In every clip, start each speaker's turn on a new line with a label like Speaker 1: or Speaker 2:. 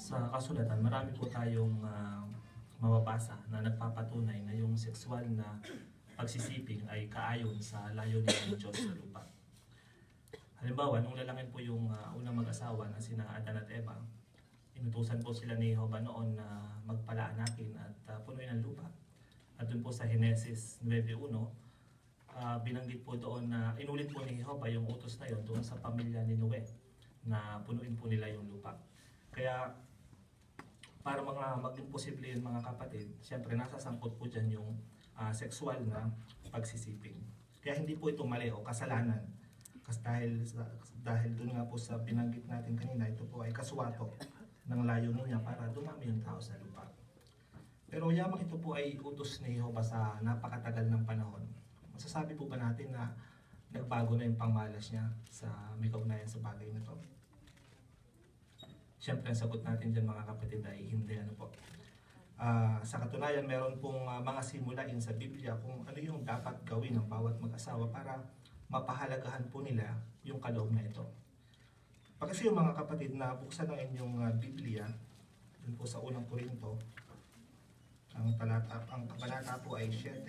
Speaker 1: Sa kasulatan, marami po tayong mababasa na nagpapatunay na yung sexual na pagsisiping ay kaayon sa layunin ng Diyos sa lupa. Halimbawa, nung lalangin po yung unang mag-asawa na sina Adan at Eva, inutusan po sila ni Jehovah noon na magpalaanakin at punuin ang lupa. At dun po sa Genesis 9:1, binanggit po doon na inulit po ni Jehovah yung utos na yun doon sa pamilya ni Noe na punuin po nila yung lupa. Kaya para maging posible yun mga kapatid, siyempre nasasangkot po dyan yung sexual na pagsisiping. Kaya hindi po ito mali o kasalanan. Kasi dahil doon nga po sa binanggit natin kanina, ito po ay kaswato ng layunin niya para dumami yung tao sa lupa. Pero yamang ito po ay utos ni Jehovah sa napakatagal ng panahon. Masasabi po ba natin na nagbago na yung pangmalas niya sa may kaugnayan sa bagay na ito? Siyempre, ang sagot natin dyan mga kapatid ay hindi. Sa katunayan, meron pong mga simulain sa Biblia kung ano yung dapat gawin ng bawat mag-asawa para mapahalagahan po nila yung kaloob na ito. Pagkasi yung mga kapatid na buksan ng inyong Biblia, dun po sa unang Korinto, ang kabanata po ay 7,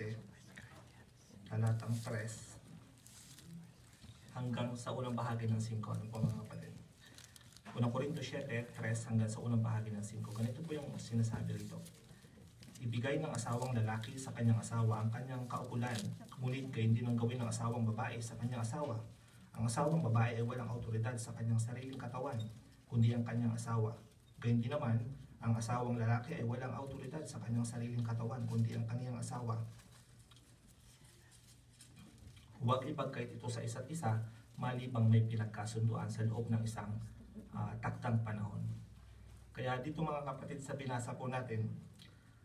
Speaker 1: talatang 3, hanggang sa unang bahagi ng 5. Ano po mga kapatid? Unang Korinto 7:3 hanggang sa unang bahagi ng 5. Ganito po yung sinasabi rito. Ibigay ng asawang lalaki sa kanyang asawa ang kanyang kaukulan, ngunit gayon din ang gawin ng asawang babae sa kanyang asawa. Ang asawang babae ay walang autoridad sa kanyang sariling katawan, kundi ang kanyang asawa. Gayon din naman, ang asawang lalaki ay walang autoridad sa kanyang sariling katawan, kundi ang kanyang asawa. Huwag ipagkait ito sa isa't isa, malibang may pinagkasunduan sa loob ng isang taktang panahon. Kaya dito mga kapatid sa binasa po natin,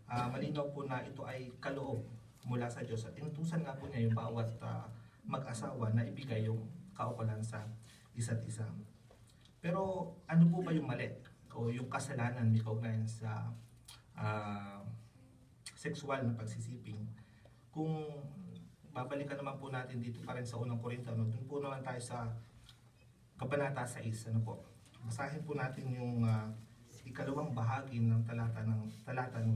Speaker 1: malinaw po na ito ay kaloob mula sa Diyos at inutusan nga po niya yung bawat mag-asawa na ibigay yung kaukulan sa isa't isa. Pero ano po ba yung mali o yung kasalanan may kaugnayan sa sexual na pagsisiping? Kung babalikan naman po natin dito pa rin sa unang Korinto, dun po naman tayo sa kabanata 6, ano po? Basahin po natin yung ikalawang bahagi ng talata 9.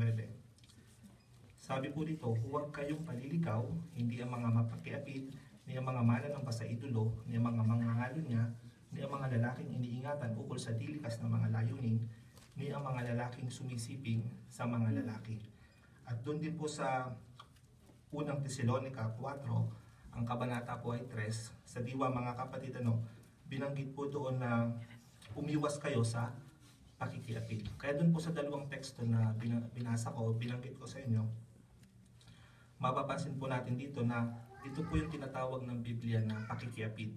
Speaker 1: Sabi po dito, huwag kayong paliligaw, hindi ang mga mapakiapid, ni ang mga mananamba sa idolo, ni ang mga mangangalunya, ni ang mga lalaking iniingatan ukol sa tilikas ng mga layunin, ni ang mga lalaking sumisiping sa mga lalaki. At doon din po sa unang Tesalonica 4, ang kabanata po ay 3, sa diwa mga kapatid, binanggit po doon na umiwas kayo sa pakikiapid. Kaya doon po sa dalawang teksto na binasa ko, binanggit ko sa inyo, mapapansin po natin dito na ito po yung tinatawag ng Biblia na pakikiapid.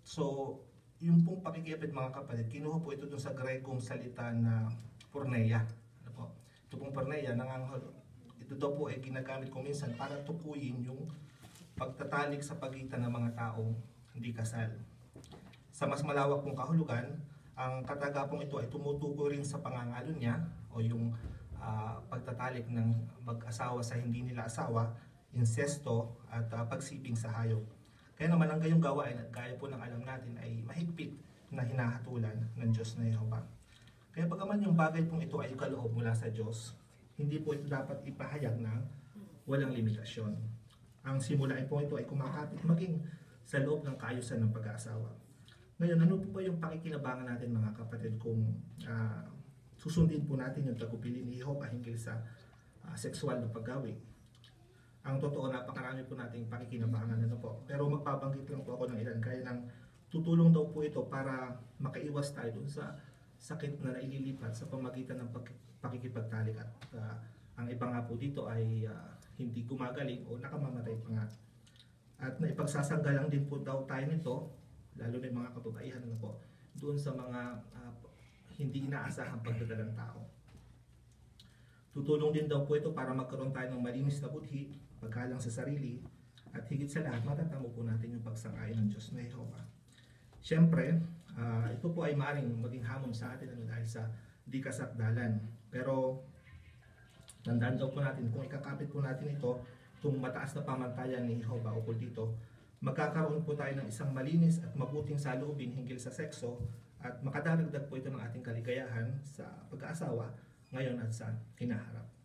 Speaker 1: So, yung pong pakikiapid mga kapatid, kinuha po ito doon sa Grekong salita na porneia. Ano po? Ito pong porneia, ito daw po ay ginagamit ko minsan para tukuyin yung pagtatalik sa pagitan ng mga taong hindi kasal. Sa mas malawak pong kahulugan, ang katagapong ito ay tumutukoy rin sa pangangalo niya o yung pagtatalik ng mag-asawa sa hindi nila asawa, insesto at pagsiping sa hayop. Kaya naman ang gayong gawain at gaya po ng alam natin ay mahigpit na hinahatulan ng Diyos na Jehovah. Kaya bagaman yung bagay pong ito ay kaloob mula sa Diyos, hindi po ito dapat ipahayag ng walang limitasyon. Ang simulain po ito ay kumakapit maging sa loob ng kaayusan ng pag-aasawa. Ngayon, ano po ba yung pakikinabangan natin mga kapatid kung susundin po natin yung tagubilin ni Jehovah hinggil sa sexual na paggawi? Ang totoo, napakarami po nating pakikinabangan po. Pero magpabanggit lang po ako ng ilan. Kaya nang tutulong daw po ito para makaiwas tayo dun sa sakit na naililipat sa pamagitan ng pakikipagtalik at ang iba nga po dito ay hindi gumagaling o nakamamatay pa nga. At naipagsasanggalang din po daw tayo nito, lalo na yung mga kababaihan po, doon sa mga hindi inaasahang pagdadalang tao. Tutulong din daw po ito para magkaroon tayo ng malinis na budhi, paggalang sa sarili, at higit sa lahat, matatamo po natin yung pagsang-ayon ng Diyos na Jehovah. Siyempre, ito po ay maaaring maging hamon sa atin dahil sa di kasakdalan. Pero tandaan daw po natin, kung ikakapit po natin ito, itong mataas na pamantayan ni Jehovah ukol dito, magkakaroon po tayo ng isang malinis at mabuting saloobin hinggil sa sekso at makadaragdag po ito ng ating kaligayahan sa pag-aasawa ngayon at sa hinaharap.